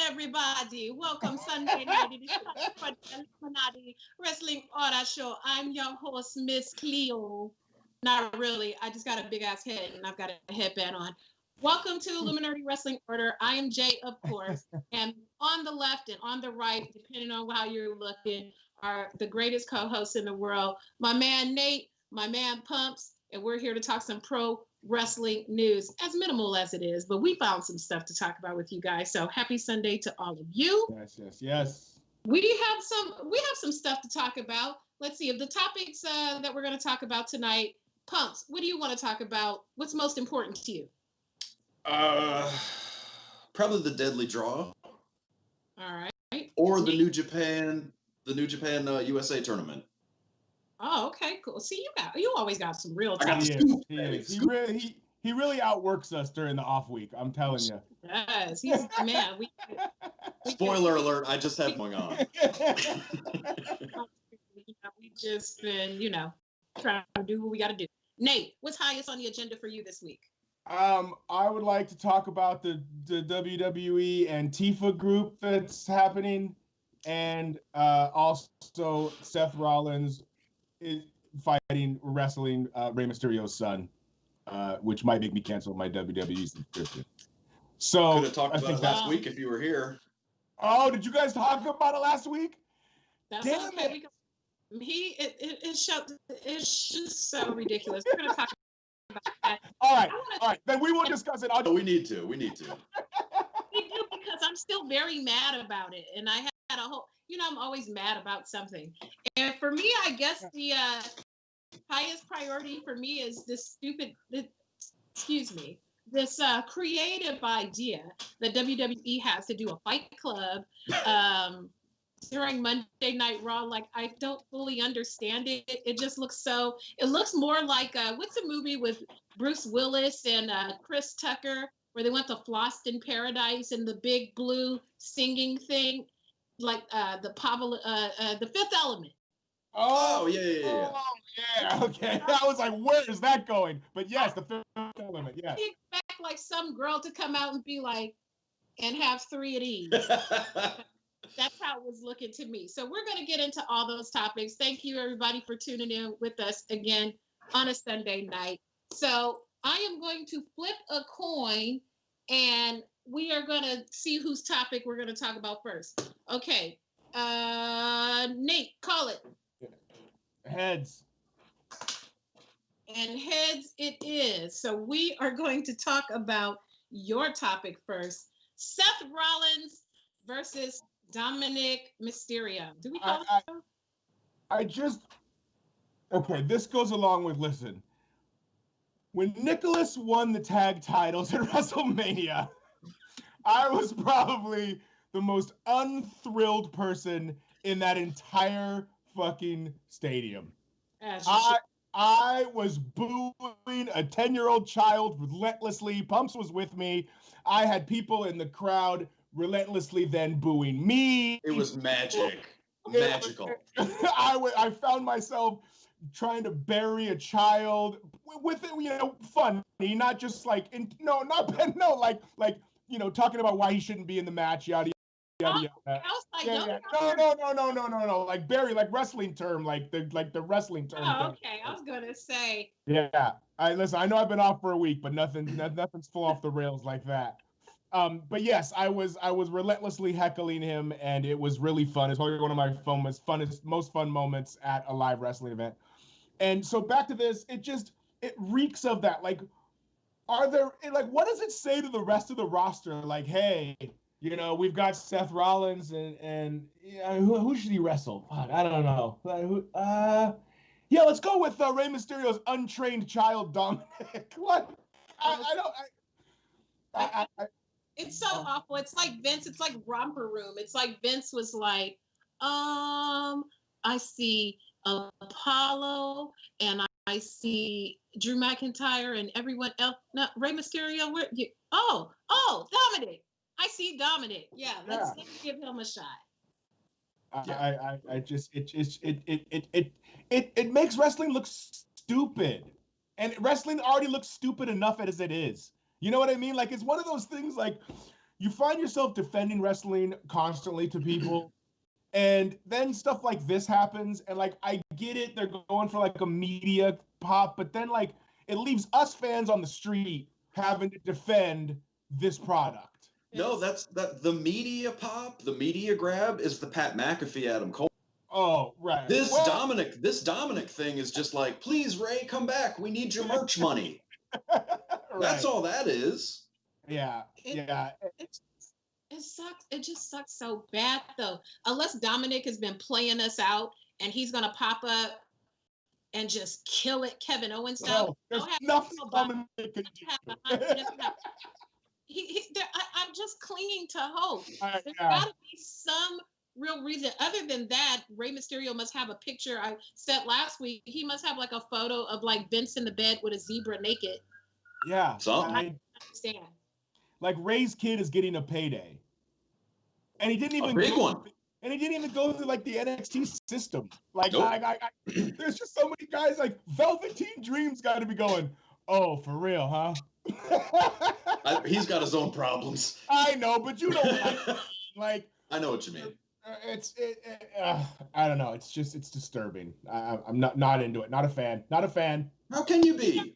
everybody. Welcome Sunday night. It is time for the Illuminati Wrestling Order Show. I'm your host, Miss Cleo. Not really. I just got a big ass head and I've got a headband on. Welcome to Illuminati Wrestling Order. I am Jay, of course. And on the left and on the right, depending on how you're looking, are the greatest co-hosts in the world. My man Nate, my man Pumps, and we're here to talk some pro wrestling news, as minimal as it is, but we found some stuff to talk about with you guys. So happy Sunday to all of you. Yes. We have some stuff to talk about. Let's see if the topics that we're going to talk about tonight. Pumps, what do you want to talk about? What's most important to you? Probably the Deadly Draw. All right. Or the New Japan USA tournament. Oh, okay, cool. See, you always got some real talk. He really outworks us during the off week. I'm telling you. Yes, he's man. Spoiler alert! I just have going on. We just been, trying to do what we got to do. Nate, what's highest on the agenda for you this week? I would like to talk about the WWE and Tifa group that's happening, and also Seth Rollins is wrestling Rey Mysterio's son, which might make me cancel my WWE subscription. So could have talked about it last week if you were here. Oh, did you guys talk about it last week? That's Damn okay. It's just so ridiculous. We're gonna talk about that. All right. Then we will discuss it. We need to. We do, because I'm still very mad about it, and I had a whole. I'm always mad about something. And for me, I guess the highest priority for me is this creative idea that WWE has to do a Fight Club during Monday Night Raw. Like, I don't fully understand it. It just looks it looks more like, what's the movie with Bruce Willis and Chris Tucker, where they went to Flossed in Paradise and the big blue singing thing? Like the Fifth Element. Oh yeah. Oh yeah. Okay. I was like, where is that going? But yes, the Fifth Element. Yeah. You expect like some girl to come out and be like, and have 3 of these. That's how it was looking to me. So we're going to get into all those topics. Thank you everybody for tuning in with us again on a Sunday night. So I am going to flip a coin, and we are going to see whose topic we're going to talk about first. Okay. Nate, call it. Heads. And heads it is. So we are going to talk about your topic first. Seth Rollins versus Dominik Mysterio. Do we call it? Okay, this goes along with, listen. When Nicholas won the tag titles at WrestleMania, I was probably the most unthrilled person in that entire fucking stadium. I was booing a 10-year-old child relentlessly. Pumps was with me. I had people in the crowd relentlessly then booing me. It was magic. Magical. I found myself trying to bury a child with it, funny, not just like talking about why he shouldn't be in the match, yada yada yada. No. Like bury, like wrestling term, like the wrestling term. Oh, okay. I was gonna say. Yeah. Listen, I know I've been off for a week, but nothing's full off the rails like that. But yes, I was relentlessly heckling him, and it was really fun. It's probably one of my most fun moments at a live wrestling event. And so back to this, it reeks of that. Like, what does it say to the rest of the roster? Like, hey, we've got Seth Rollins and who should he wrestle? God, I don't know. Let's go with Rey Mysterio's untrained child, Dominik. What? It's so awful. It's like Vince. It's like Romper Room. It's like Vince was like, I see Apollo and I see Drew McIntyre and everyone else. No, Rey Mysterio. Dominik. I see Dominik. Yeah, let's give him a shot. It makes wrestling look stupid, and wrestling already looks stupid enough as it is. You know what I mean? Like, it's one of those things like, you find yourself defending wrestling constantly to people, and then stuff like this happens, and like I get it, they're going for like a media pop, but then like it leaves us fans on the street having to defend this product. No, that's the media pop, the media grab is the Pat McAfee Adam Cole. Oh, right. This Dominik thing is just like, please, Ray, come back. We need your merch money. Right. That's all that is. Yeah. It sucks. It just sucks so bad though. Unless Dominik has been playing us out and he's gonna pop up and just kill it Kevin Owens style. There's nothing Dominik can do. I'm just clinging to hope. There's Yeah. got to be some real reason. Other than that, Rey Mysterio must have a picture. I said last week, he must have like a photo of like Vince in the bed with a zebra naked. Yeah. Something. I understand. Like Ray's kid is getting a payday. And he didn't even A big one. And he didn't even go through like the NXT system. Like, Nope. there's just so many guys like Velveteen Dream's got to be going, oh, for real, huh? He's got his own problems. I know, but you know what I mean. Like, I know what you mean. I don't know. It's disturbing. I'm not into it. Not a fan. How can you be?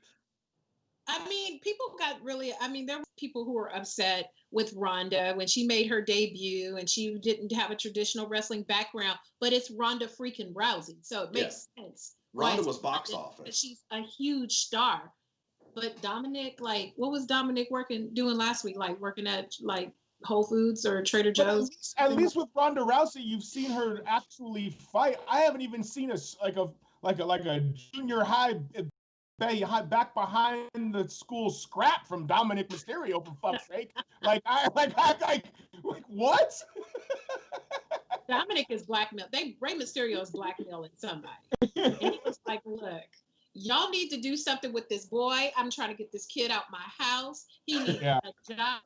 I mean, there were people who were upset with Ronda when she made her debut and she didn't have a traditional wrestling background, but it's Ronda freaking Rousey. So it makes sense. Ronda was box office. She's a huge star. But Dominik, like, what was Dominik doing last week? Like working at like Whole Foods or Trader Joe's? At least with Ronda Rousey, you've seen her actually fight. I haven't even seen a junior high back behind the school scrap from Dominik Mysterio, for fuck's sake. Like what? Dominik is blackmail. Rey Mysterio is blackmailing somebody. And he was like, look, y'all need to do something with this boy. I'm trying to get this kid out my house. He needs a job.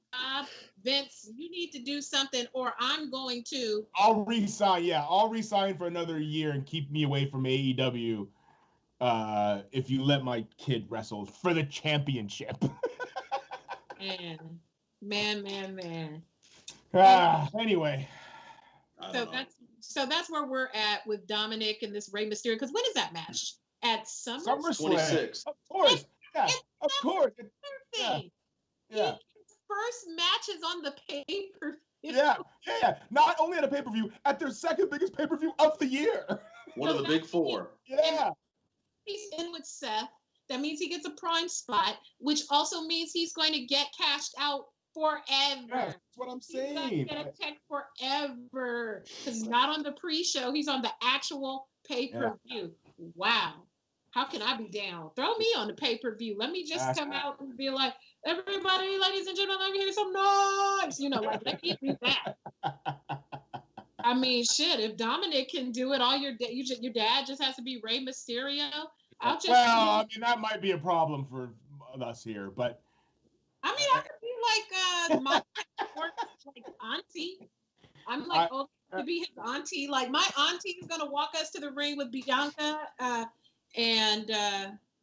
Vince, you need to do something or I'm going to. I'll resign for another year and keep me away from AEW. If you let my kid wrestle for the championship. Man. Anyway. So that's where we're at with Dominik and this Rey Mysterio. Because when is that match? At SummerSlam. 26. Of course. Yeah, of course. Yeah. His first match is on the pay-per-view. Yeah. Not only at a pay-per-view, at their second biggest pay-per-view of the year. One of the big four. Yeah. He's in with Seth. That means he gets a prime spot, which also means he's going to get cashed out forever. Yeah, that's what I'm saying. He's going to get a check forever. Because he's not on the pre-show. He's on the actual pay-per-view. Yeah. Wow. How can I be down? Throw me on the pay-per-view. Let me just come out and be like, everybody, ladies and gentlemen, let me hear some noise. Like, let me do that. I mean, shit, if Dominik can do it, your dad just has to be Rey Mysterio. That might be a problem for us here, but. I mean, I could be like my auntie. I'm like, to be his auntie. Like, my auntie is going to walk us to the ring with Bianca, and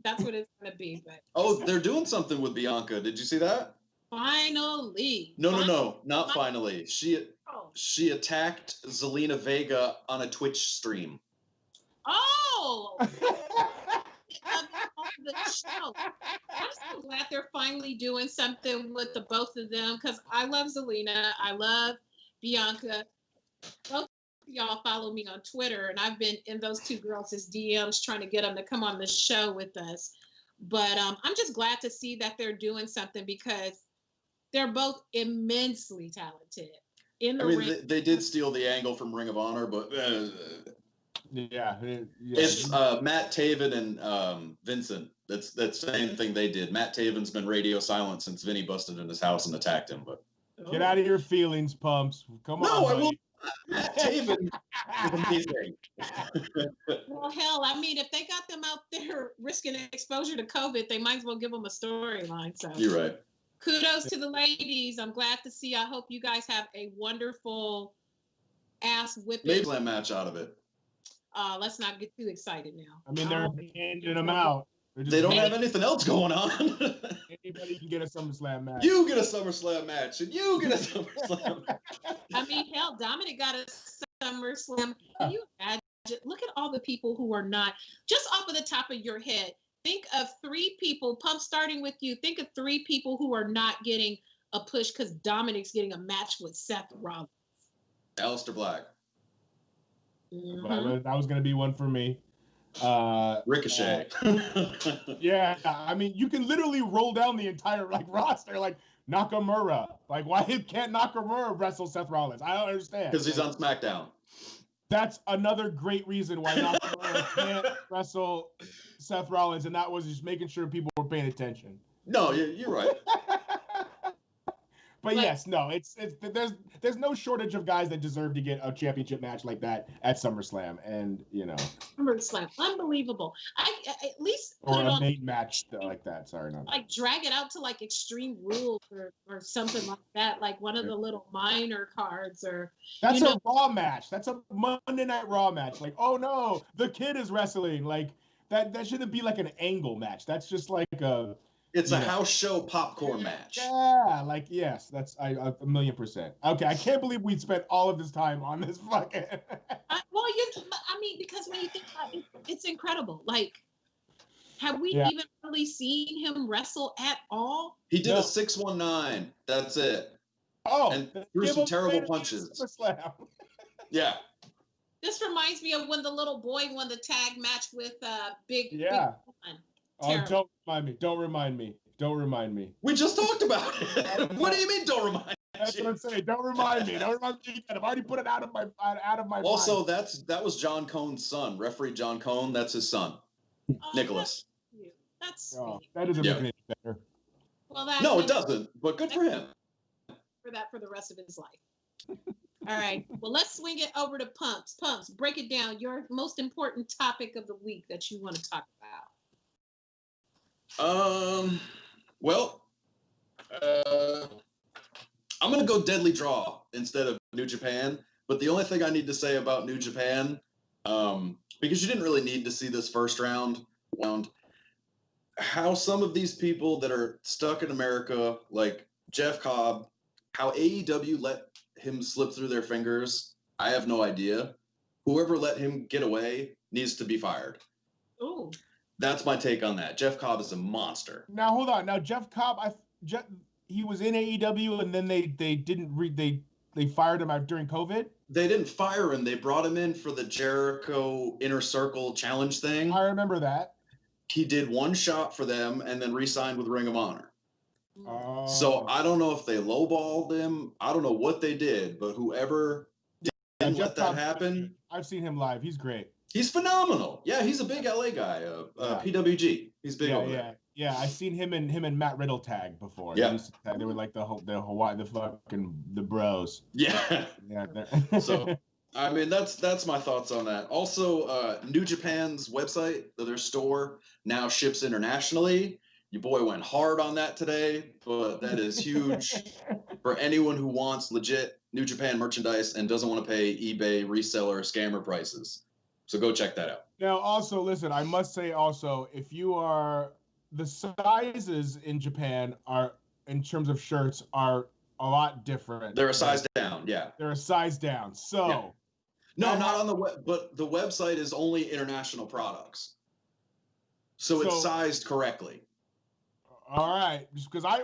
that's what it's going to be. But they're doing something with Bianca. Did you see that? Finally. No, not finally. She attacked Zelina Vega on a Twitch stream. Oh! On the show. I'm so glad they're finally doing something with the both of them because I love Zelina. I love Bianca. Both of y'all follow me on Twitter, and I've been in those two girls' DMs trying to get them to come on the show with us. But I'm just glad to see that they're doing something because they're both immensely talented. They did steal the angle from Ring of Honor, but it's Matt Taven and Vincent. That's the same thing they did. Matt Taven's been radio silent since Vinny busted in his house and attacked him. But get out of your feelings, Pumps. Come on. No, I won't. Matt Taven is amazing. Well, hell, I mean, if they got them out there risking exposure to COVID, they might as well give them a storyline. So you're right. Kudos to the ladies. I'm glad to see. I hope you guys have a wonderful ass whipping. Maybe a match out of it. Let's not get too excited now. I mean, they're handing them out. They don't have anything else going on. Everybody can get a SummerSlam match. You get a SummerSlam match, and you get a SummerSlam match. I mean, hell, Dominik got a SummerSlam. Can you imagine? Look at all the people who are not, just off of the top of your head, think of 3 people, Pump, starting with you, think of 3 people who are not getting a push because Dominik's getting a match with Seth Rollins. Aleister Black. Mm-hmm. That was going to be one for me. Ricochet. Yeah, I mean, you can literally roll down the entire roster, like Nakamura. Like, why can't Nakamura wrestle Seth Rollins? I don't understand. Because he's on SmackDown. That's another great reason why Nakamura can't wrestle Seth Rollins, and that was just making sure people were paying attention. No, you're right. But yes, no, it's there's no shortage of guys that deserve to get a championship match like that at SummerSlam, and SummerSlam, unbelievable. I at least or put it a on main match like that. Sorry, not like drag it out to like Extreme Rules or something like that, like one of the little minor cards or. That's a Raw match. That's a Monday Night Raw match. Like, oh no, the kid is wrestling. Like that shouldn't be like an angle match. That's just like a. It's a house show popcorn match. Yeah, like yes, that's a 1,000,000%. Okay, I can't believe we spent all of this time on this fucking. Because when you think about it, it's incredible. Like, have we even really seen him wrestle at all? He did a 619. That's it. Oh, and threw some terrible punches. Yeah. This reminds me of when the little boy won the tag match with Big. Yeah. Big Oh, don't remind me. We just talked about it. What do you mean, don't remind me? That's what I'm saying. Don't remind me. Don't remind me. I've already put it out of my Also, mind. that was John Cone's son. Referee John Cone, that's his son. Nicholas. That's that doesn't make it any better. Well, no, it doesn't, but good for him. For the rest of his life. All right. Well, let's swing it over to Pumps. Pumps, break it down. Your most important topic of the week that you want to talk about. Well, I'm going to go Deadly Draw instead of New Japan. But the only thing I need to say about New Japan, because you didn't really need to see this first round, how some of these people that are stuck in America, like Jeff Cobb, how AEW let him slip through their fingers, I have no idea. Whoever let him get away needs to be fired. Ooh. That's my take on that. Jeff Cobb is a monster. Now hold on. Now Jeff Cobb, he was in AEW, and then they fired him out during COVID. They didn't fire him. They brought him in for the Jericho Inner Circle Challenge thing. I remember that. He did one shot for them and then re-signed with Ring of Honor. Oh. So I don't know if they lowballed him. I don't know what they did, but whoever didn't let that happen. I've seen him live. He's great. He's phenomenal. Yeah, he's a big LA guy. PWG. He's big over there. Yeah, I've seen him and Matt Riddle tag before. Yeah. They were like the Hawaii, the bros. Yeah. Yeah. So I mean that's my thoughts on that. Also, New Japan's website, their store, now ships internationally. Your boy went hard on that today, but that is huge for anyone who wants legit New Japan merchandise and doesn't want to pay eBay reseller scammer prices. So go check that out. Now, also, listen, I must say also, if you are, the sizes in Japan are, in terms of shirts, are a lot different. They're a size down, yeah. They're a size down. So. Yeah. No, not on the web, but the website is only international products. So it's sized correctly. All right, because I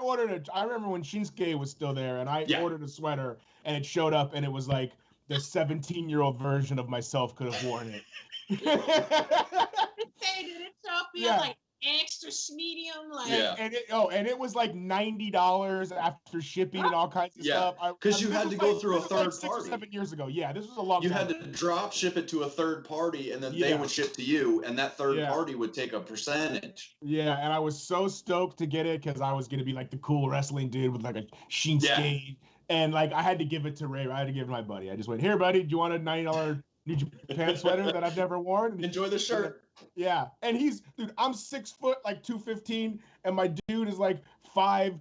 remember when Shinsuke was still there, and I ordered a sweater, and it showed up, and it was like the 17-year-old version of myself could have worn it. Did it show up like extra medium? Like, and it was like $90 after shipping and all kinds of stuff. Because you had to go through a third party. 6 or 7 years ago. Yeah, this was a long time. You had to drop ship it to a third party, and then they would ship to you, and that third party would take a percentage. Yeah, and I was so stoked to get it because I was going to be like the cool wrestling dude with like a Shinsuke. Yeah. And like I had to give it to Ray. I had to give it to my buddy. I just went, here, buddy, do you want a $90 New Japan sweater that I've never worn? Enjoy the shirt. Yeah. And I'm 6 foot, like 215, and my dude is like 5'6"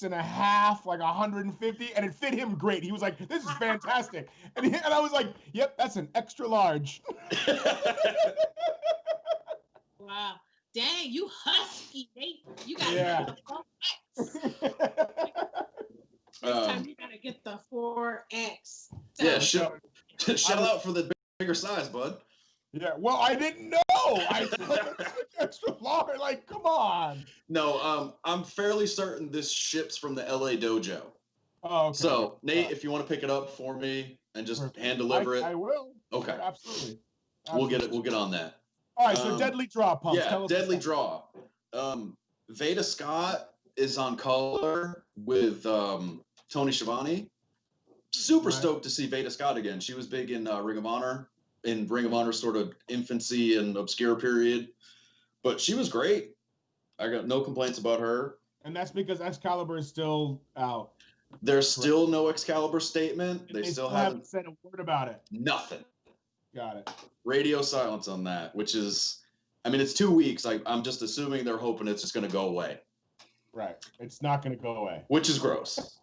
and a half, like 150, and it fit him great. He was like, this is fantastic. And I was like, yep, that's an extra large. Wow. Dang, you husky, Nate. You got Shout out for the bigger size, bud. Yeah, well, I didn't know. I thought extra large. Like, come on. No, I'm fairly certain this ships from the LA dojo. Oh, okay. So, Nate, if you want to pick it up for me and just hand deliver it, I will. Okay. Absolutely. We'll get on that. All right, so deadly draw pumps. Yeah, deadly draw. Veda Scott is on color with Tony Schiavone. Super stoked to see Veda Scott again. She was big in Ring of Honor, sort of infancy and obscure period, but she was great. I got no complaints about her. And that's because Excalibur is still out. There's still no Excalibur statement. They still haven't said a word about it. Nothing. Got it. Radio silence on that, which is, I mean, it's 2 weeks. I'm just assuming they're hoping it's just going to go away. Right. It's not going to go away. Which is gross.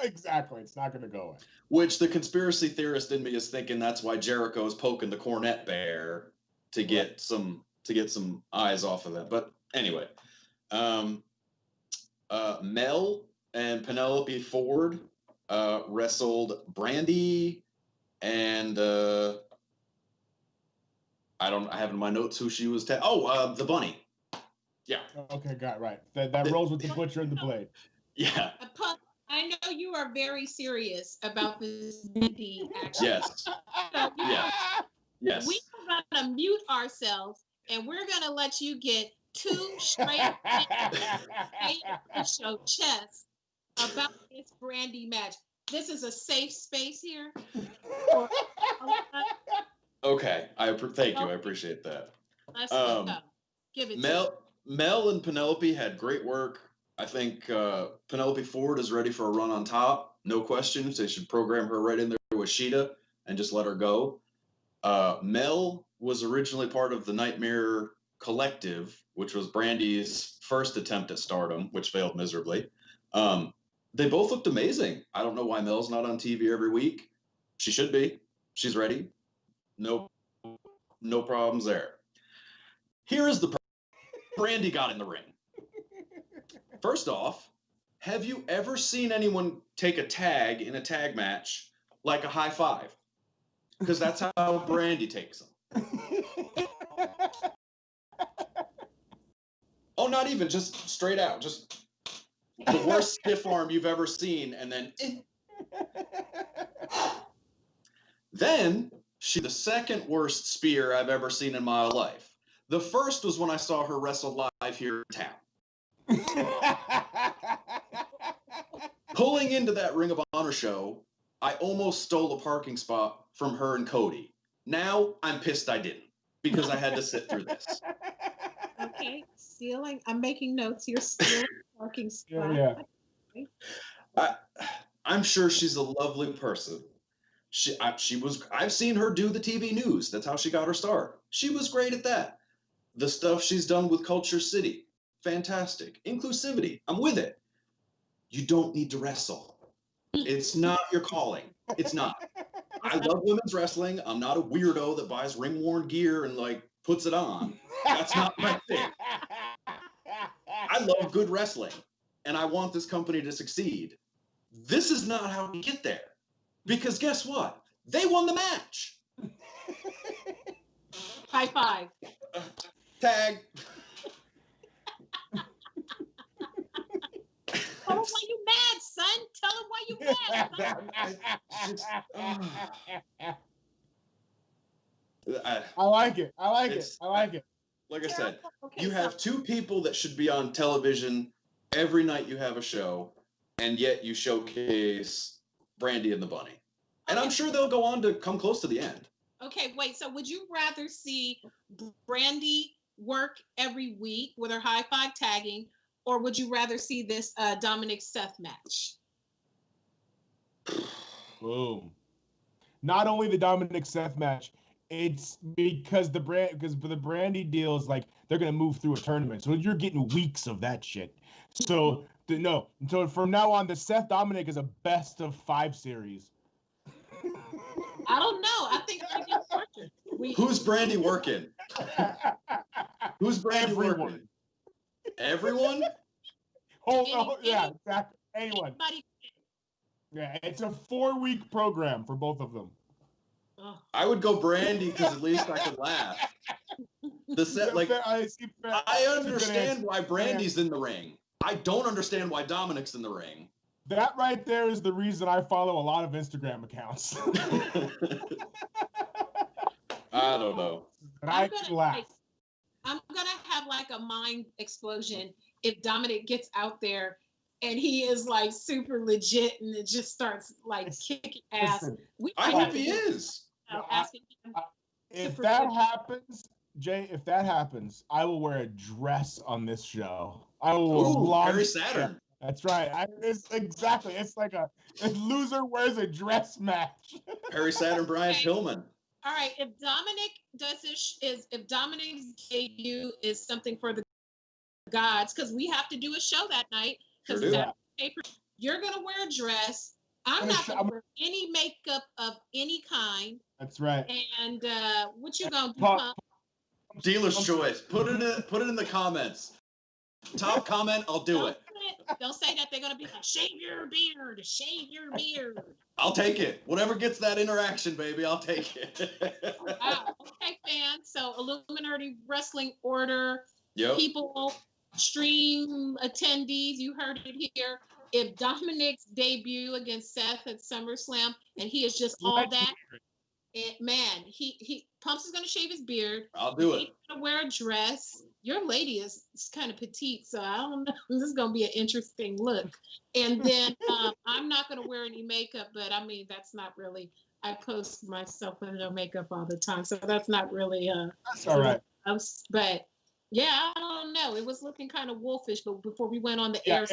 Exactly. It's not going to go away. Which the conspiracy theorist in me is thinking that's why Jericho's poking the cornet bear to get some eyes off of that. But anyway, Mel and Penelope Ford wrestled Brandy and I have in my notes who she was. The Bunny. Yeah. Okay, got it, right. That rolls with the Butcher and the Blade. Yeah. I know you are very serious about this Brandy action. Yes. So, Yes. We are going to mute ourselves, and we're going to let you get 2 straight show chess about this Brandy match. This is a safe space here. Okay, thank you. I appreciate that. Let's go. Give it Mel and Penelope had great work. I think Penelope Ford is ready for a run on top. No questions. They should program her right in there with Sheeta and just let her go. Mel was originally part of the Nightmare Collective, which was Brandy's first attempt at stardom, which failed miserably. They both looked amazing. I don't know why Mel's not on TV every week. She should be. She's ready. No problems there. Here is the problem. Brandy got in the ring. First off, have you ever seen anyone take a tag in a tag match like a high five? Because that's how Brandy takes them. Oh, not even, just straight out. Just the worst stiff arm you've ever seen, and then... Then, the second worst spear I've ever seen in my life. The first was when I saw her wrestle live here in town. Pulling into that Ring of Honor show, I almost stole a parking spot from her and Cody. Now, I'm pissed I didn't, because I had to sit through this. Okay, stealing. I'm making notes. You're stealing parking spot. Yeah. I'm sure she's a lovely person. I've seen her do the TV news. That's how she got her start. She was great at that. The stuff she's done with Culture City, fantastic. Inclusivity, I'm with it. You don't need to wrestle. It's not your calling. It's not. I love women's wrestling. I'm not a weirdo that buys ring-worn gear and puts it on. That's not my thing. I love good wrestling, and I want this company to succeed. This is not how we get there. Because guess what? They won the match. High five. Tag. Tell him why you mad, son. Tell him why you mad. I like it. Like I said, you have 2 people that should be on television every night you have a show, and yet you showcase Brandy and the Bunny. And I'm sure they'll go on to come close to the end. Okay, wait. So would you rather see Brandy work every week with her high five tagging, or would you rather see this Dominik Seth match? Boom. Not only the Dominik Seth match, it's because the Brandy deal is they're gonna move through a tournament, so you're getting weeks of that shit. So so from now on, the Seth Dominik is a best of 5 series. I don't know. I think Brandy's working. Who's Brandy working? Who's Brandy working? Everyone? Oh, yeah, exactly. Anyone. Yeah, it's a 4-week program for both of them. I would go Brandy because at least I could laugh. The set, like, I understand why Brandy's in the ring. I don't understand why Dominik's in the ring. That right there is the reason I follow a lot of Instagram accounts. I don't know. I can laugh. I'm gonna have like a mind explosion if Dominik gets out there and he is like super legit and it just starts like kicking ass. I hope he is. If that happens, Jay, if that happens, I will wear a dress on this show. I will launch Perry Saturn. That's right. Exactly. It's like a loser wears a dress match. Perry Saturn, Brian Pillman. All right. If Dominik does this, if Dominik's debut is something for the gods, because we have to do a show that night. Because you're gonna wear a dress. I'm not gonna wear any makeup of any kind. That's right. And what you gonna do, Pump? Dealer's choice. Put it in the comments. Top comment, I'll do it. Don't say that they're gonna be like, shave your beard, shave your beard. I'll take it. Whatever gets that interaction, baby, I'll take it. Wow. Okay, fans. So Illuminati Wrestling Order, yep. People, stream attendees, you heard it here. If Dominik's debut against Seth at SummerSlam and he is just all that, man, he Pumps is gonna shave his beard. I'll do it. He's gonna wear a dress. Your lady is kind of petite, so I don't know. This is gonna be an interesting look. And then I'm not gonna wear any makeup, but I mean that's not really. I post myself with no makeup all the time, so that's not really. That's all right. But yeah, I don't know. It was looking kind of wolfish, but before we went on the air.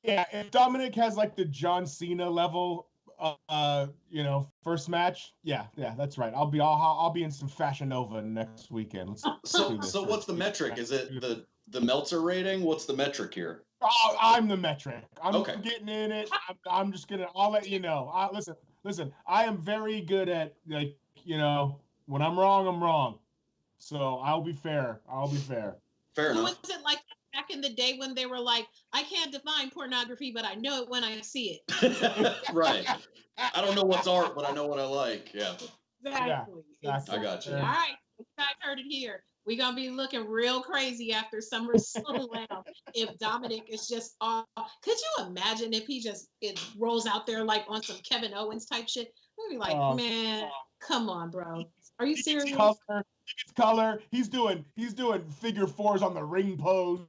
If Dominik has like the John Cena level. First match. Yeah, that's right. I'll be in some Fashion Nova next weekend. So what's the metric? Is it the Meltzer rating? What's the metric here? Oh, I'm the metric. I'm getting in it. I'm just gonna. I'll let you know. Listen. I am very good at when I'm wrong, I'm wrong. So I'll be fair. Fair enough. Was it like back in the day when they were like, I can't define pornography, but I know it when I see it. Right. I don't know what's art, but I know what I like. Yeah. Exactly. I got you. All right. You guys heard it here. We're going to be looking real crazy after SummerSlam if Dominik is just off. Could you imagine if it rolls out there like on some Kevin Owens type shit? We'd be like, man, come on, bro. Are you serious? Color. He's doing figure fours on the ring pose.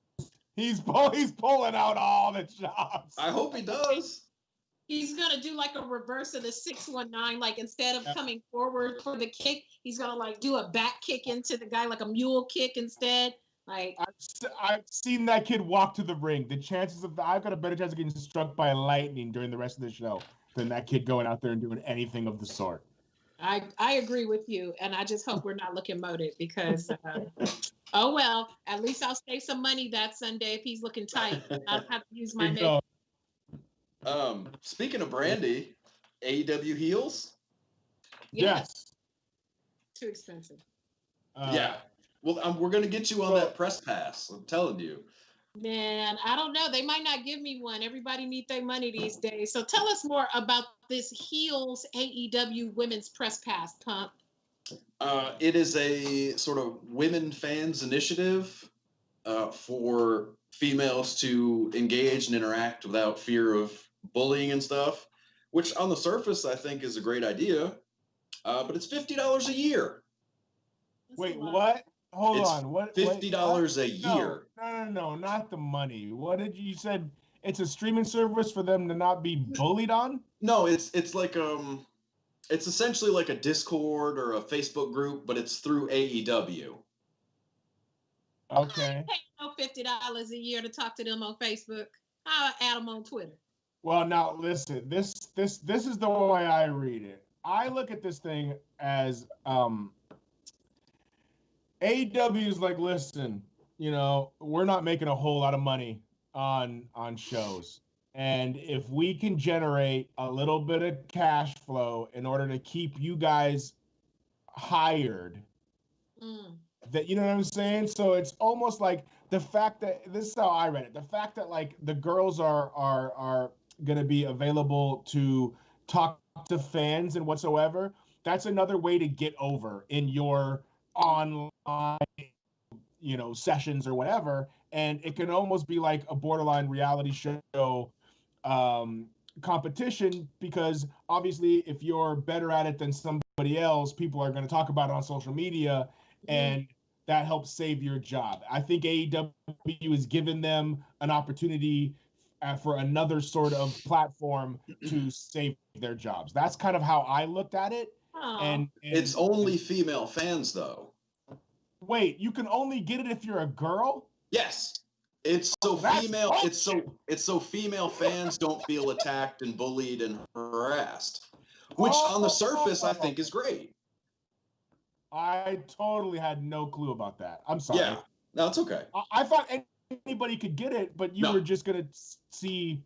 He's pulling out all the chops. I hope he does. He's gonna do like a reverse of the 619. Like instead of coming forward for the kick, he's gonna like do a back kick into the guy, like a mule kick instead. Like I've seen that kid walk to the ring. The chances of I've got a better chance of getting struck by lightning during the rest of the show than that kid going out there and doing anything of the sort. I agree with you, and I just hope we're not looking moated because, oh well, at least I'll save some money that Sunday if he's looking tight. I don't have to use my makeup. Speaking of Brandy, AEW heels? Yes. Too expensive. Yeah. Well, we're going to get you on that press pass. I'm telling you. Man, I don't know. They might not give me one. Everybody needs their money these days. So tell us more about this heels AEW women's press pass, Pump. It is a sort of women fans initiative for females to engage and interact without fear of bullying and stuff, which on the surface I think is a great idea, but it's $50 a year. Wait, what? Hold on. What? $50 a year. No, not the money. What did you said? It's a streaming service for them to not be bullied on? No, it's like it's essentially like a Discord or a Facebook group, but it's through AEW. I Okay. pay $50 a year to talk to them on Facebook. I'll add them on Twitter. Well, now listen. This is the way I read it. I look at this thing as AEW is like, listen, we're not making a whole lot of money on shows. And if we can generate a little bit of cash flow in order to keep you guys hired, that, you know what I'm saying? So it's almost like the fact that, this is how I read it, the fact that like the girls are going to be available to talk to fans and whatsoever, that's another way to get over in your online, sessions or whatever. And it can almost be like a borderline reality show competition, because obviously if you're better at it than somebody else, people are going to talk about it on social media, and that helps save your job. I think AEW is giving them an opportunity for another sort of platform to save their jobs. That's kind of how I looked at it. And it's only female fans, though. Wait, you can only get it if you're a girl? Yes. It's so female. It's so female fans don't feel attacked and bullied and harassed, which on the surface I think is great. I totally had no clue about that. I'm sorry. Yeah, no, it's okay. I thought anybody could get it, but you were just gonna see.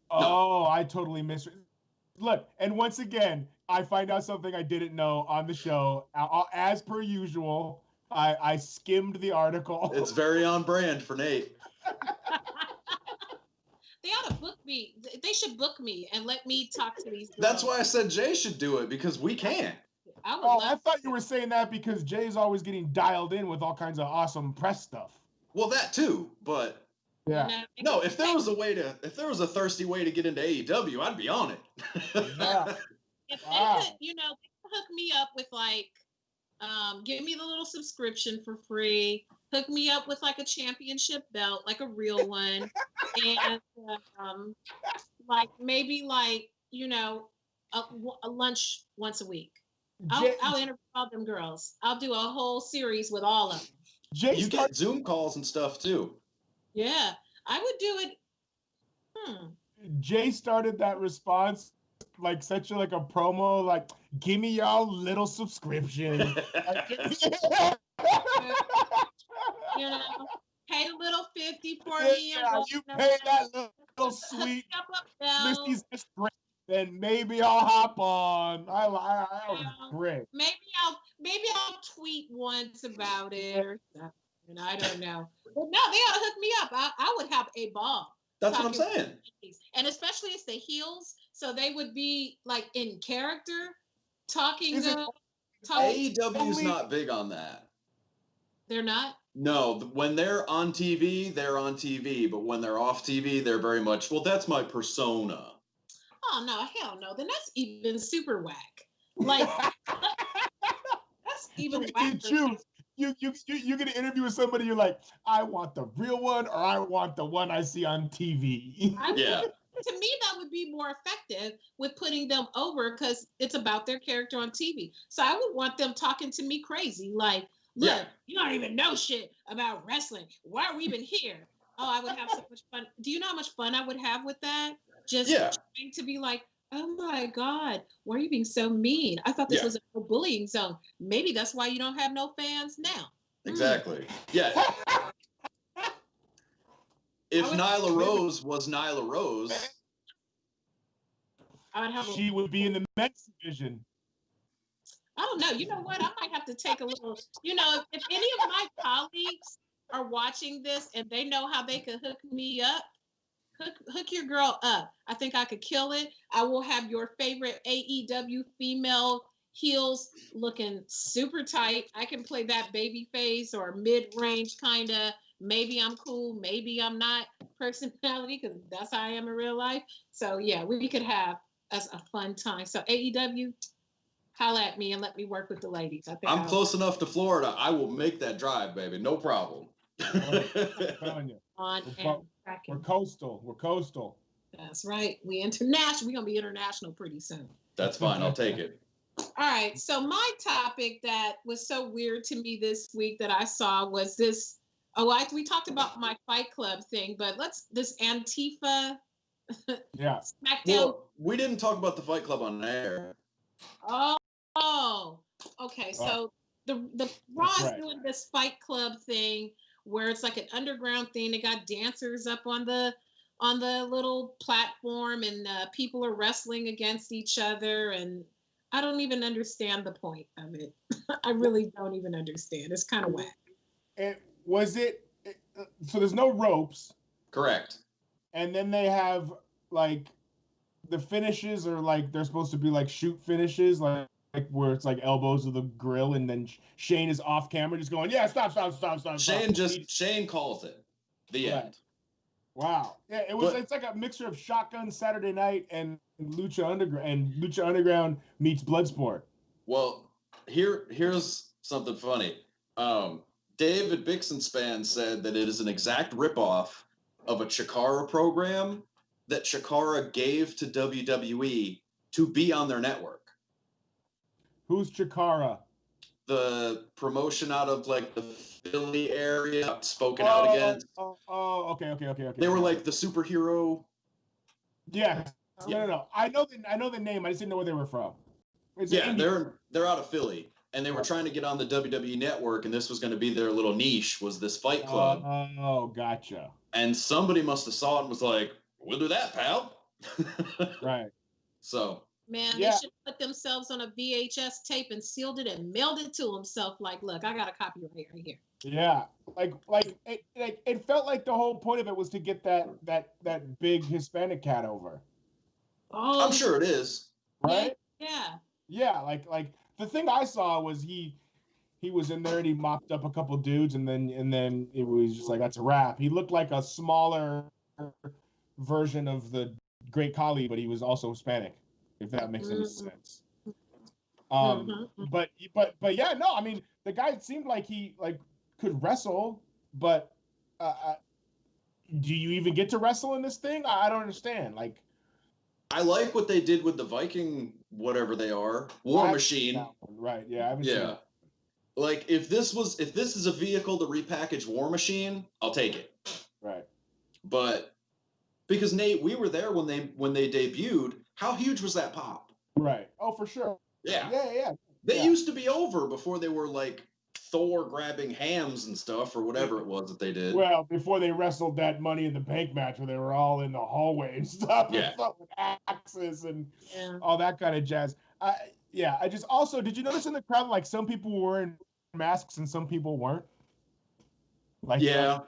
Oh, I totally missed it. Look, and once again, I find out something I didn't know on the show. As per usual, I skimmed the article. It's very on brand for Nate. They ought to book me. They should book me and let me talk to these girls. That's why I said Jay should do it, because we can't. I thought you were saying that because Jay's always getting dialed in with all kinds of awesome press stuff. Well, that too, but yeah. No, if there was a thirsty way to get into AEW, I'd be on it. Yeah. If they could, they could hook me up with give me the little subscription for free. Hook me up with like a championship belt, like a real one, and maybe a lunch once a week. I'll interview all them girls. I'll do a whole series with all of them. You get Zoom calls and stuff too. Yeah, I would do it. Jay started that response like such a promo, like, give me y'all little subscription. Pay a little 50 for me. Yeah, you pay that little sweet Missy's then maybe I'll hop on. I was great. Maybe I'll tweet once about it or something. I don't know. But no, they ought to hook me up. I would have a ball. That's what I'm saying. And especially it's the heels, so they would be like in character, talking. AEW's not big on that. They're not? No, when they're on TV, they're on TV. But when they're off TV, they're very much, well, that's my persona. Oh, no, hell no. Then that's even super whack. Like, that's even whack. You get an interview with somebody, you're like, I want the real one, or I want the one I see on TV. Yeah. To me, that would be more effective with putting them over, because it's about their character on TV. So I would want them talking to me crazy, like, look, you don't even know shit about wrestling. Why are we even here? Oh, I would have so much fun. Do you know how much fun I would have with that? Just trying to be like, oh my God, why are you being so mean? I thought this was a bullying zone. Maybe that's why you don't have no fans now. Exactly. Yeah. If Nyla Rose was Nyla Rose, she would be in the men's division. I don't know. You know what? I might have to take a little, if any of my colleagues are watching this and they know how they could hook me up, hook your girl up. I think I could kill it. I will have your favorite AEW female heels looking super tight. I can play that baby face or mid-range kind of, maybe I'm cool, maybe I'm not personality, because that's how I am in real life. So yeah, we could have us a fun time. So AEW, holla at me and let me work with the ladies. I'm close enough to Florida. I will make that drive, baby. No problem. I'm telling you. We're coastal. We're coastal. That's right. We're international. We're going to be international pretty soon. That's fine. I'll take it. All right. So my topic that was so weird to me this week that I saw was this. We talked about my Fight Club thing, but this Antifa. Yeah. SmackDown. Well, we didn't talk about the Fight Club on air. Oh. Okay. So the Raw's doing this Fight Club thing where it's like an underground thing. They got dancers up on the little platform, and people are wrestling against each other, and I don't even understand the point of it. I really don't even understand. It's kind of whack. So there's no ropes. Correct. And then they have like the finishes are like they're supposed to be like shoot finishes, like where it's like elbows to the grill, and then Shane is off camera just going, yeah, stop. Shane calls it the Right. end. Wow. Yeah, it's like a mixture of Shotgun Saturday Night and Lucha Underground meets Bloodsport. Well, here's something funny. David Bixenspan said that it is an exact ripoff of a Chikara program that Chikara gave to WWE to be on their network. Who's Chikara? The promotion out of like the Philly area, spoken out against. Okay. They were like the superhero. Yes. No. I know the name. I just didn't know where they were from. They're out of Philly, and they were trying to get on the WWE network, and this was going to be their little niche, was this Fight Club. Oh, gotcha. And somebody must have saw it and was like, "We'll do that, pal." Right. So. Man, they should put themselves on a VHS tape and sealed it and mailed it to himself. Like, look, I got a copyright right here. Yeah, like it felt like the whole point of it was to get that big Hispanic cat over. Oh, I'm sure it is. Right? Yeah. Like the thing I saw was he was in there and he mopped up a couple dudes and then it was just like, that's a wrap. He looked like a smaller version of the Great Khali, but he was also Hispanic, if that makes any sense. But yeah, no, I mean, the guy seemed like he could wrestle, but do you even get to wrestle in this thing? I don't understand. Like, I like what they did with the Viking, whatever they are, War Machine. Right? Yeah, I haven't seen that. Like, if this is a vehicle to repackage War Machine, I'll take it. Right. But because Nate, we were there when they debuted. How huge was that pop? Right. Oh, for sure. Yeah. Yeah. They used to be over before they were like Thor grabbing hams and stuff or whatever it was that they did. Well, before they wrestled that Money in the Bank match where they were all in the hallway and stuff, and stuff with axes and all that kind of jazz. I just also, did you notice in the crowd, like some people were wearing masks and some people weren't? Like, and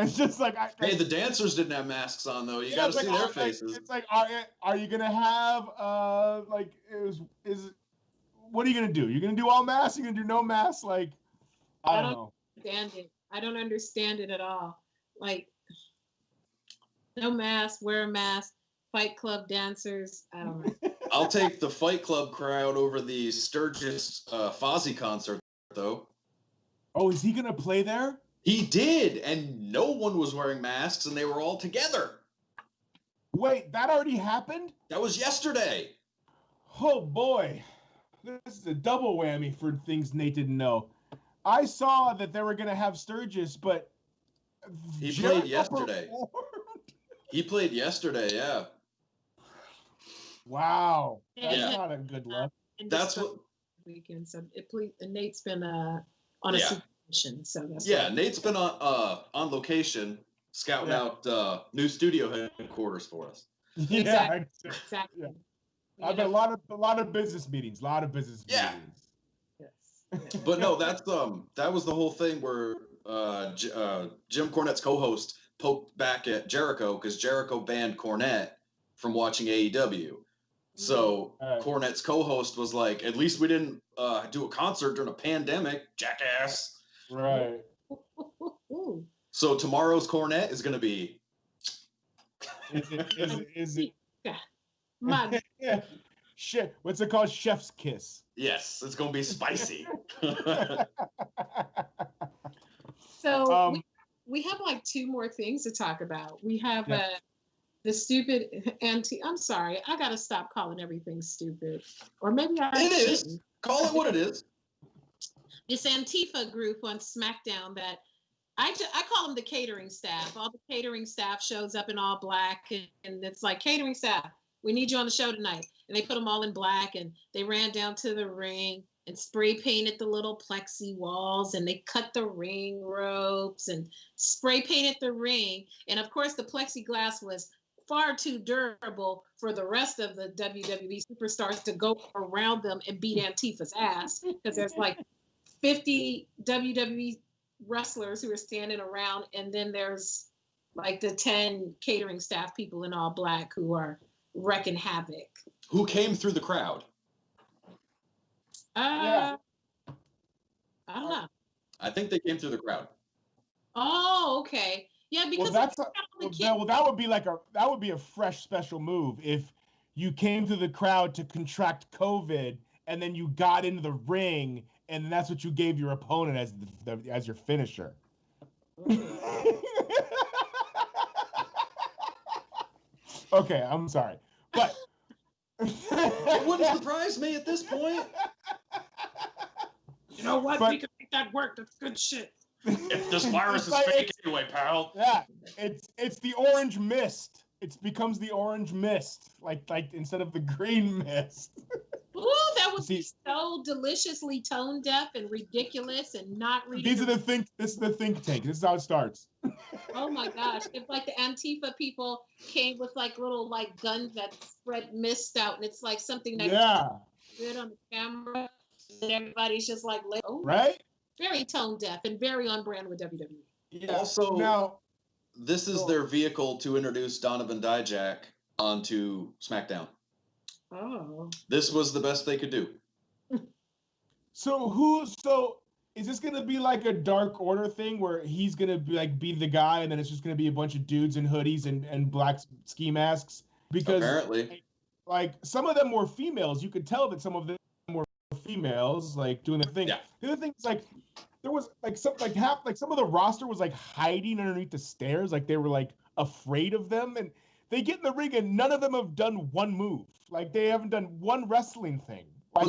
it's just like, hey, the dancers didn't have masks on though. You got to see their faces. It's like, are you gonna have what are you gonna do? You're gonna do all masks? You're gonna do no masks? Like, I don't know. I don't understand it at all. Like, no mask, wear a mask, Fight Club dancers. I don't know. I'll take the Fight Club crowd over the Sturgis Fozzy concert, though. Oh, is he gonna play there? He did, and no one was wearing masks, and they were all together. Wait, that already happened? That was yesterday. Oh boy, this is a double whammy for things Nate didn't know. I saw that they were gonna have Sturgis, but he played yesterday. He played yesterday, yeah. Wow, that's not a good look. That's what weekend. So Nate's been on a situation. So that's Nate's been on location scouting out new studio headquarters for us. Exactly. Yeah. I've had a lot of business meetings. Meetings. Yes. But no, that was the whole thing where Jim Cornette's co-host poked back at Jericho because Jericho banned Cornette from watching AEW. So Cornette's co-host was like, "At least we didn't do a concert during a pandemic, jackass." Right. So tomorrow's Cornette is going to be. Is it? Yeah. Shit. What's it called? Chef's kiss. Yes, it's going to be spicy. So we have like two more things to talk about. We have the stupid I'm sorry, I gotta stop calling everything stupid. Or maybe it is. Call it what it is. This Antifa group on SmackDown that I call them the catering staff. All the catering staff shows up in all black and it's like, catering staff, we need you on the show tonight. And they put them all in black and they ran down to the ring and spray painted the little plexi walls and they cut the ring ropes and spray painted the ring. And of course the plexiglass was far too durable for the rest of the WWE superstars to go around them and beat Antifa's ass because there's like 50 WWE wrestlers who are standing around and then there's like the 10 catering staff people in all black who are wrecking havoc. Who came through the crowd? I don't know. I think they came through the crowd. Oh, okay. Yeah, because that would be a fresh special move if you came to the crowd to contract COVID and then you got into the ring and that's what you gave your opponent as your finisher. Okay, I'm sorry, but it wouldn't surprise me at this point. You know what? We can make that work. That's good shit. If this virus is fake anyway, pal. Yeah, it's the orange mist. It becomes the orange mist, like instead of the green mist. Ooh, that would be so deliciously tone deaf and ridiculous and not reading. This is the think tank. This is how it starts. Oh my gosh! If like the Antifa people came with like little like guns that spread mist out, and it's like something that good on the camera, and everybody's just like, oh, right? Very tone deaf and very on brand with WWE. Yeah. Also, now this is their vehicle to introduce Donovan Dijak onto SmackDown. Oh. This was the best they could do. So is this gonna be like a Dark Order thing where he's gonna be the guy, and then it's just gonna be a bunch of dudes in hoodies and black ski masks? Because apparently, like some of them were females. You could tell that some of them were females, like doing the thing. Yeah. The other thing is like there was like some of the roster was like hiding underneath the stairs, like they were like afraid of them, and they get in the ring and none of them have done one move. Like they haven't done one wrestling thing. Like,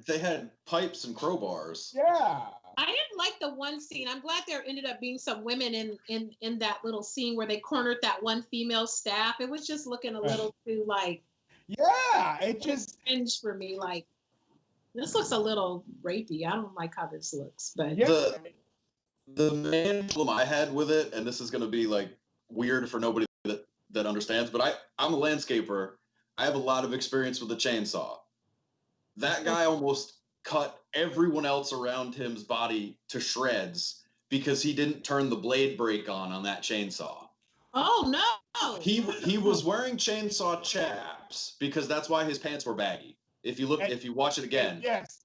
they had pipes and crowbars. Yeah. I didn't like the one scene. I'm glad there ended up being some women in that little scene where they cornered that one female staff. It was just looking a little too like it just cringe for me. Like this looks a little rapey. I don't like how this looks, but the main problem I had with it, and this is gonna be like weird for nobody that understands, but I'm a landscaper. I have a lot of experience with a chainsaw. That guy almost cut everyone else around him's body to shreds because he didn't turn the blade brake on that chainsaw. Oh no! He was wearing chainsaw chaps because that's why his pants were baggy. If you watch it again. Yes,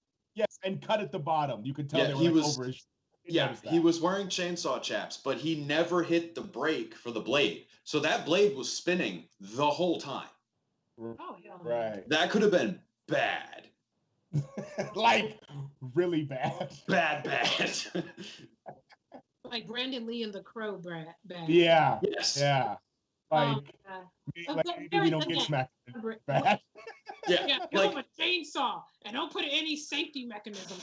and cut at the bottom. You could tell Yeah, they were he like was over his. Yeah, he was wearing chainsaw chaps, but he never hit the brake for the blade. So that blade was spinning the whole time. Oh, yeah. Right. That could have been bad. Like really bad. Bad. Like Brandon Lee and the Crow bad. Yeah. Yes. Yeah. Like, maybe we don't get smacked bad. Yeah, give him a chainsaw and don't put any safety mechanism.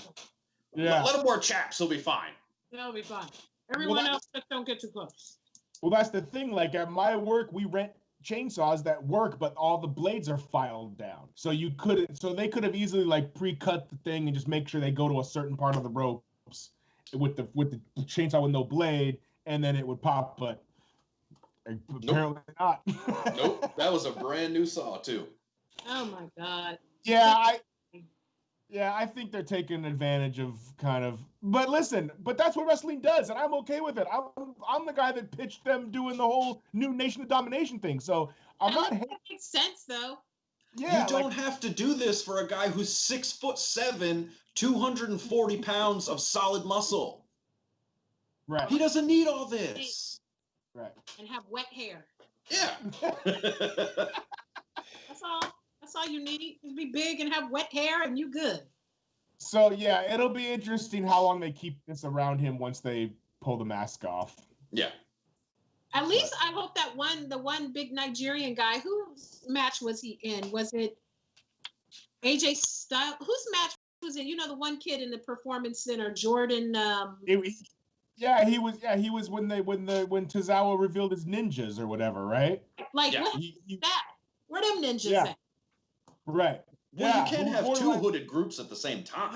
Yeah. Let him wear chaps, he'll be fine. He'll be fine. Everyone else just don't get too close. Well, that's the thing. Like at my work, we rent chainsaws that work, but all the blades are filed down. So they could have easily like pre-cut the thing and just make sure they go to a certain part of the ropes with the chainsaw with no blade, and then it would pop. But apparently not. Nope, that was a brand new saw too. Oh my god. Yeah, I think they're taking advantage of kind of. But listen, that's what wrestling does, and I'm okay with it. I'm the guy that pitched them doing the whole new Nation of Domination thing. So I'm not. That makes sense though. Yeah, you don't have to do this for a guy who's 6'7", 240 pounds of solid muscle. Right. He doesn't need all this. Right. And have wet hair. Yeah. That's all. That's all you need. Just be big and have wet hair, and you good. So yeah, it'll be interesting how long they keep this around him once they pull the mask off. Yeah. At least I hope that the one big Nigerian guy, whose match was he in? Was it AJ Styles? Whose match was it? You know, the one kid in the Performance Center, Jordan. He was when Tozawa revealed his ninjas or whatever, right? Like what? That? Where them ninjas at? Right. Well, you can't have two hooded groups at the same time.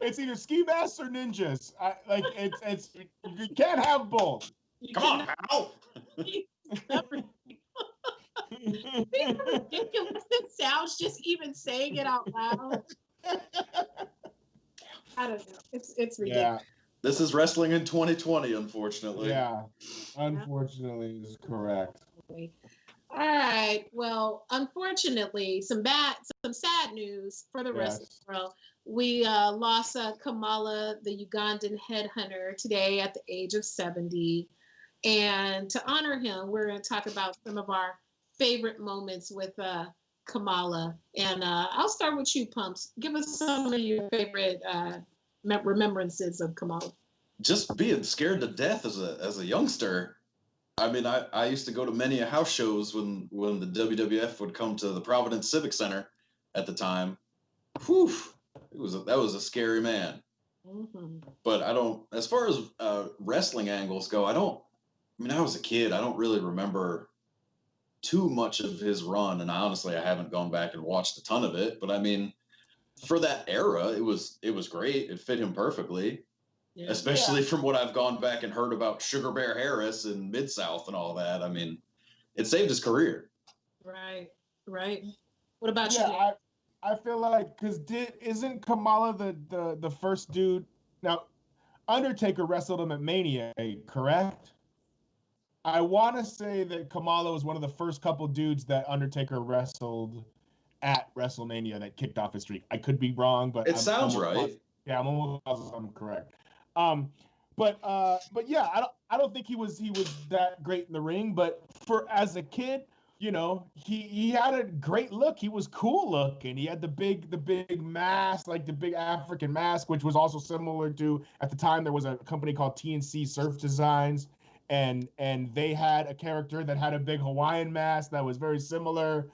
It's either ski masks or ninjas. It's you can't have both. Come on, pal. Ridiculous it sounds just even saying it out loud. I don't know. It's ridiculous. This is wrestling in 2020, unfortunately. Yeah, unfortunately is correct. All right. Well, unfortunately, some sad news for the wrestling world. We lost Kamala, the Ugandan headhunter, today at the age of 70. And to honor him, we're going to talk about some of our favorite moments with Kamala. And I'll start with you, Pumps. Give us some of your favorite remembrances of Kamala. Just being scared to death as a youngster. I mean, I used to go to many house shows when the WWF would come to the Providence Civic Center at the time. Whew, that was a scary man. Mm-hmm. But I don't, as far as wrestling angles go, I was a kid. I don't really remember too much of his run, and honestly, I haven't gone back and watched a ton of it. But I mean, for that era, it was great. It fit him perfectly. Yeah. Especially from what I've gone back and heard about Sugar Bear Harris and Mid-South and all that. I mean, it saved his career. Right. What about you? I feel like, because isn't Kamala the first dude? Now, Undertaker wrestled him at Mania, correct? I want to say that Kamala was one of the first couple dudes that Undertaker wrestled at WrestleMania that kicked off his streak. I could be wrong, but it sounds right. Yeah, I'm almost positive I'm correct. But yeah, I don't think he was that great in the ring. But as a kid, you know, he had a great look. He was cool looking. He had the big mask, like the big African mask, which was also similar to, at the time, there was a company called TNC Surf Designs, and they had a character that had a big Hawaiian mask that was very similar,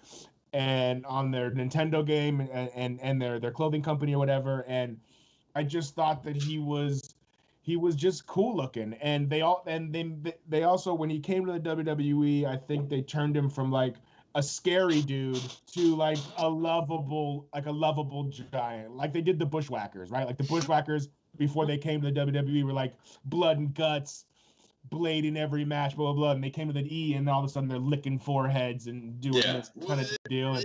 and on their Nintendo game and their clothing company or whatever. And I just thought that he was just cool looking. And they also, when he came to the WWE, I think they turned him from like a scary dude to like a lovable giant. Like they did the Bushwhackers, right? Like the Bushwhackers before they came to the WWE were like blood and guts, blade in every match, blah, blah, blah. And they came to the E, and all of a sudden they're licking foreheads and doing this kind of deal. And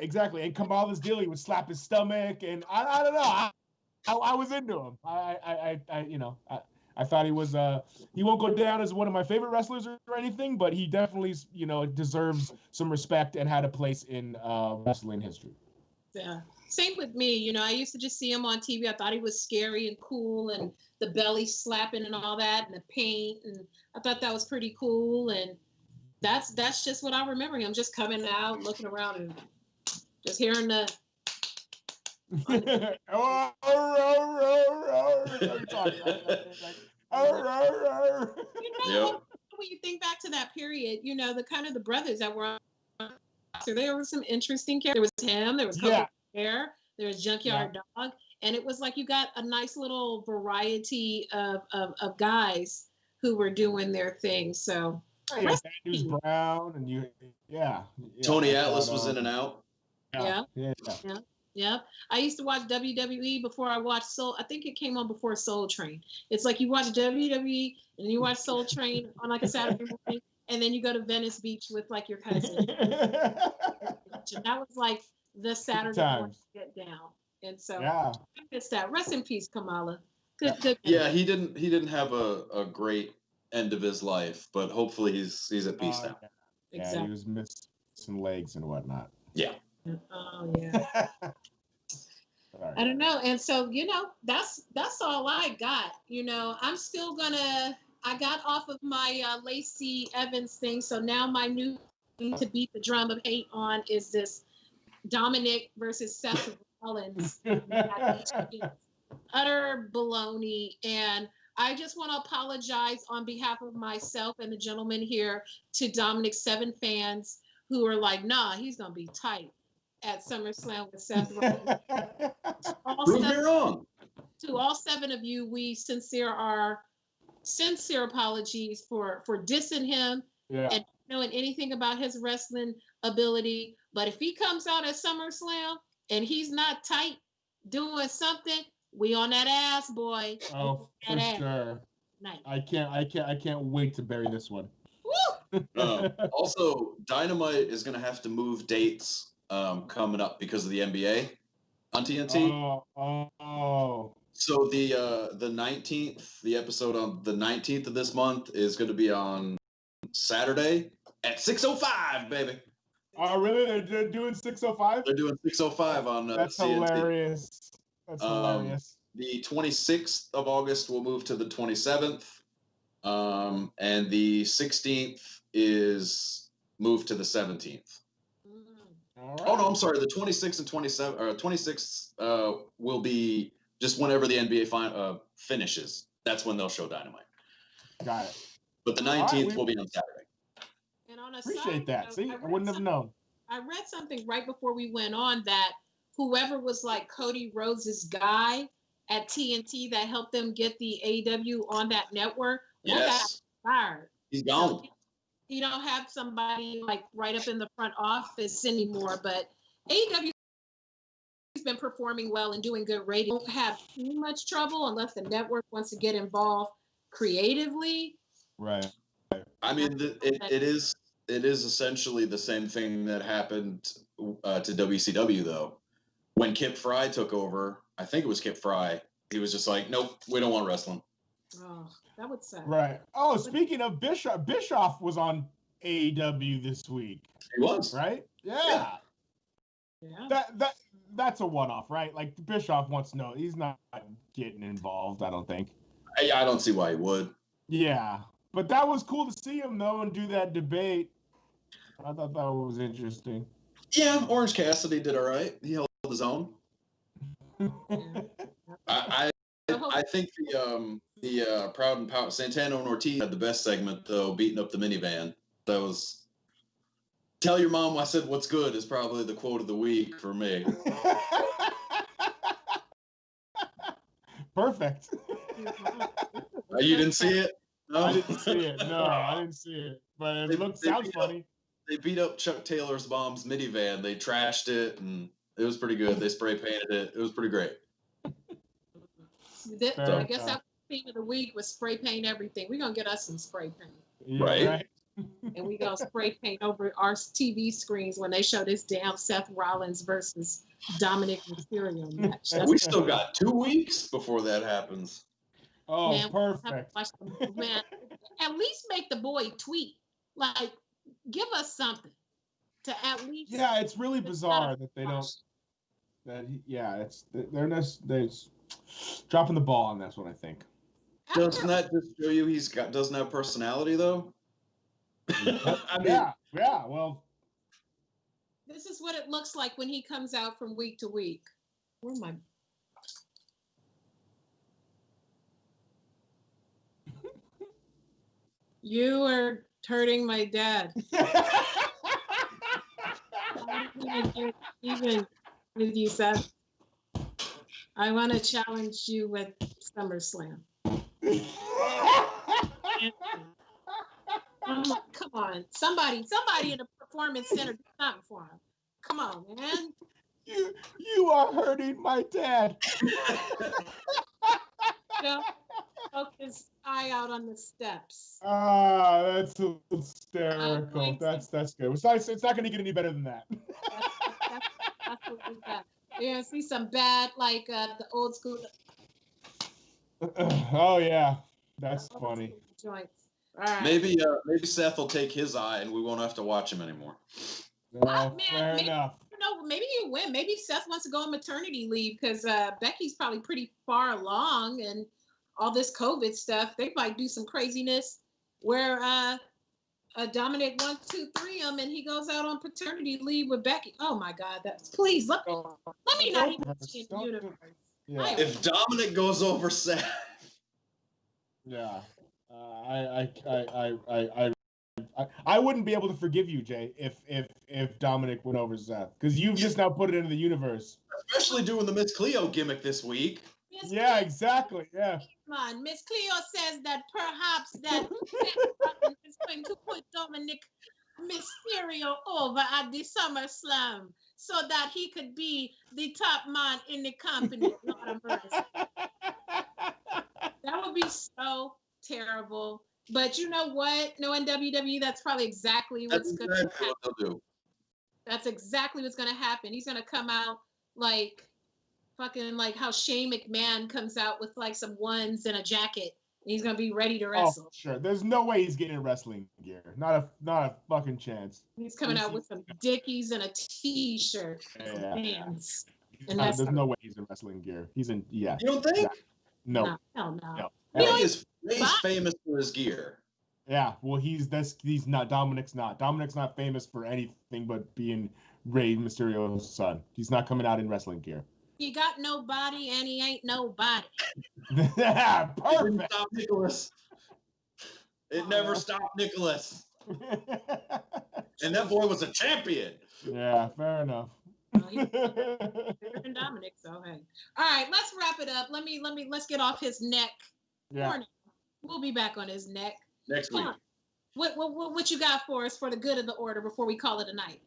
exactly. And Kamala's deal, he would slap his stomach, and I don't know. I was into him. I thought he was he won't go down as one of my favorite wrestlers or anything, but he definitely, deserves some respect and had a place in wrestling history. Yeah. Same with me. I used to just see him on TV. I thought he was scary and cool, and the belly slapping and all that, and the paint, and I thought that was pretty cool. And that's just what I remember him, just coming out, looking around, and just hearing the when you think back to that period, the kind of the brothers that were on, so there were some interesting characters. There was him, there was Coco Bear, there was Junkyard Dog, and it was like you got a nice little variety of guys who were doing their thing. So Andrews Brown and Tony Atlas was in and out. Yeah. I used to watch WWE before I watched Soul. I think it came on before Soul Train. It's like you watch WWE and you watch Soul Train on like a Saturday morning, and then you go to Venice Beach with like your cousin. And that was like the Saturday morning to get down. And so I missed that. Rest in peace, Kamala. Good. Yeah, he didn't have a great end of his life, but hopefully he's at peace now. Yeah, exactly. He was missing legs and whatnot. Yeah. Oh yeah. I don't know. And so, that's all I got. I'm still I got off of my Lacey Evans thing. So now my new thing to beat the drum of hate on is this Dominik versus Seth Rollins. Utter baloney. And I just want to apologize on behalf of myself and the gentleman here to Dominik's 7 fans who are like, nah, he's going to be tight at SummerSlam with Seth Rollins. Prove me wrong. To all 7 of you, we sincere apologies for dissing him and knowing anything about his wrestling ability. But if he comes out at SummerSlam and he's not tight doing something, we on that ass, boy. Oh, for sure. Nice. I can't wait to bury this one. Also, Dynamite is going to have to move dates coming up because of the NBA on TNT. So the 19th, the episode on the 19th of this month is going to be on Saturday at 6:05, baby. Oh, really? They're doing 6:05? They're doing 6:05 on That's CNT. hilarious. That's hilarious. The 26th of August will move to the 27th, and the 16th is moved to the 17th. Right. Oh no, I'm sorry. The 26th and 27th, or 26th will be just whenever the NBA finishes. That's when they'll show Dynamite. Got it. But the 19th will be on Saturday. And on a Appreciate side that. note, See, I wouldn't have known. I read something right before we went on that whoever was like Cody Rhodes's guy at TNT that helped them get the AEW on that network, Yes, got fired. He's gone. So you don't have somebody like right up in the front office anymore, but AEW has been performing well and doing good ratings. Don't have too much trouble unless the network wants to get involved creatively. Right. I mean, it is essentially the same thing that happened to WCW though. When Kip Fry took over, I think it was Kip Fry. He was just like, "Nope, we don't want wrestling." Oh, that would suck. Right. Oh, speaking of Bischoff was on AEW this week. He was. Right? Yeah. Yeah. That's a one-off, right? Like Bischoff wants to know. He's not getting involved, I don't think. I don't see why he would. Yeah. But that was cool to see him though and do that debate. I thought that was interesting. Yeah, Orange Cassidy did all right. He held his own. I think the Proud and Power Santana and Ortiz had the best segment though, beating up the minivan. That was "Tell your mom I said what's good" is probably the quote of the week for me. Perfect. You didn't see it? No, I didn't see it. No, I didn't see it. But it sounds funny. They beat up Chuck Taylor's mom's minivan. They trashed it, and it was pretty good. They spray painted it. It was pretty great. I guess that theme of the week was spray paint everything. We're gonna get us some spray paint. Yeah, right. And we gonna spray paint over our TV screens when they show this damn Seth Rollins versus Dominik Mysterio match. We still got 2 weeks before that happens. Oh, man, perfect. Man, at least make the boy tweet. Like, give us something to at least. Yeah, it's really bizarre that they don't. They're just dropping the ball on this one, I think. Doesn't that just show you doesn't have personality though? I mean, yeah. Well, this is what it looks like when he comes out from week to week. Where am I? You are hurting my dad. Even with you, Seth. I want to challenge you with SummerSlam. Come on, somebody in the performance center, do something for him. Come on, man. You are hurting my dad. Poke his eye out on the steps. That's hysterical. That's good. It's not going to get any better than that. That's what we got. You're gonna see some bad, like the old school. Oh yeah, that's funny. Joints. All right. Maybe Seth will take his eye and we won't have to watch him anymore. Fair enough. Maybe you win. Maybe Seth wants to go on maternity leave because Becky's probably pretty far along and all this COVID stuff. They might do some craziness where Dominik 1, 2, 3 him and he goes out on paternity leave with Becky. Oh my God! Please let me not even see in the universe. Yeah. If Dominik goes over Seth, yeah, I wouldn't be able to forgive you, Jay, if Dominik went over Seth, because you've just now put it into the universe. Especially doing the Miss Cleo gimmick this week. Yeah, exactly. Yeah. Come on, Miss Cleo says that perhaps that is going to put Dominik Mysterio over at the SummerSlam so that he could be the top man in the company. Lord of mercy. That would be so terrible. But you know what? Knowing WWE, that's probably exactly what's going to happen. What they'll do. That's exactly what's going to happen. He's going to come out like fucking like how Shane McMahon comes out with like some ones and a jacket. And he's gonna be ready to Oh, wrestle. sure. There's no way he's getting wrestling gear. Not a fucking chance. He's coming out with some Dickies and a T-shirt. Yeah. Pants. And there's no way he's in wrestling gear. He's in You don't think? Exactly. No. No, hell no. No. He's famous for his gear. Yeah, well, he's not. Dominik's not famous for anything but being Rey Mysterio's son. He's not coming out in wrestling gear. He got no body and he ain't nobody. Yeah, perfect. Stop Nicholas. It never stopped Nicholas. And that boy was a champion. Yeah, fair enough. Better than Dominik, so hey. All right, let's wrap it up. Let's get off his neck. Yeah. We'll be back on his neck. Next week. What you got for us for the good of the order before we call it a night?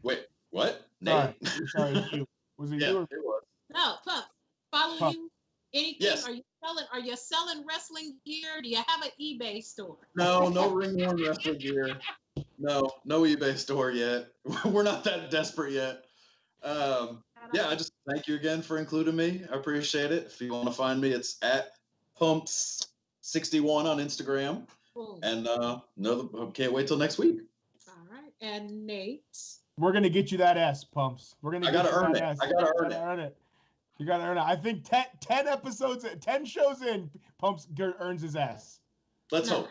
Wait, what? Sorry, Nate? sorry. Was it you? It was. No, Pump. Follow Pump. you. Anything? Yes. Are you selling wrestling gear? Do you have an eBay store? No Ring Worm wrestling gear. No eBay store yet. We're not that desperate yet. Yeah, I just thank you again for including me. I appreciate it. If you want to find me, it's at Pumps61 on Instagram. Cool. And can't wait till next week. All right. And Nate. We're gonna get you that S, Pumps. We're gonna. I gotta earn it. I gotta earn it. You gotta earn it. I think 10 episodes, 10 shows in, Pumps earns his S. Let's hope.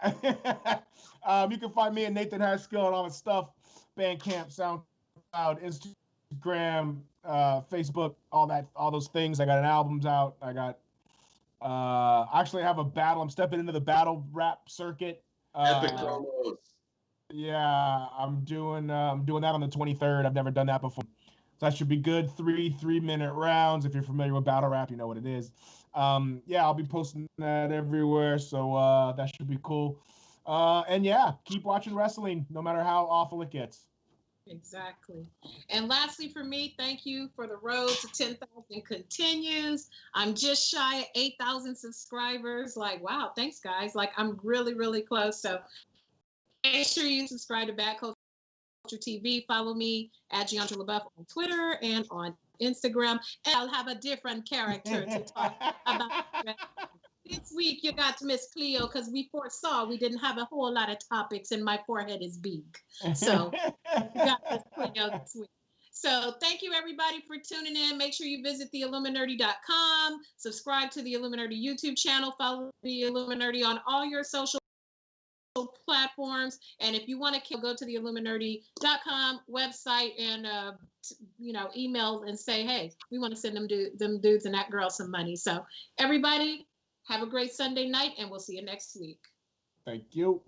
You can find me at Nathan Haskell and all my stuff. Bandcamp, SoundCloud, Instagram, Facebook, all those things. I got an album's out. I got actually have a battle. I'm stepping into the battle rap circuit. Epic promos. Yeah, I'm doing that on the 23rd. I've never done that before. So that should be good. 3-minute rounds. If you're familiar with battle rap, you know what it is. Yeah, I'll be posting that everywhere. So that should be cool. And yeah, keep watching wrestling, no matter how awful it gets. Exactly. And lastly, for me, thank you for the road to 10,000 continues. I'm just shy of 8,000 subscribers. Like, wow, thanks, guys. Like, I'm really, really close. So make sure you subscribe to Bad Culture TV. Follow me at Giandra LaBeouf on Twitter and on Instagram. And I'll have a different character to talk about. This week, you got Miss Cleo because we foresaw we didn't have a whole lot of topics and my forehead is big. So you got Miss Cleo this week. So thank you, everybody, for tuning in. Make sure you visit theilluminati.com. Subscribe to the Illuminati YouTube channel. Follow the Illuminati on all your social platforms. And if you want to go to the Illuminati.com website and email and say, hey, we want to send them dudes and that girl some money. So everybody, have a great Sunday night, and we'll see you next week. Thank you.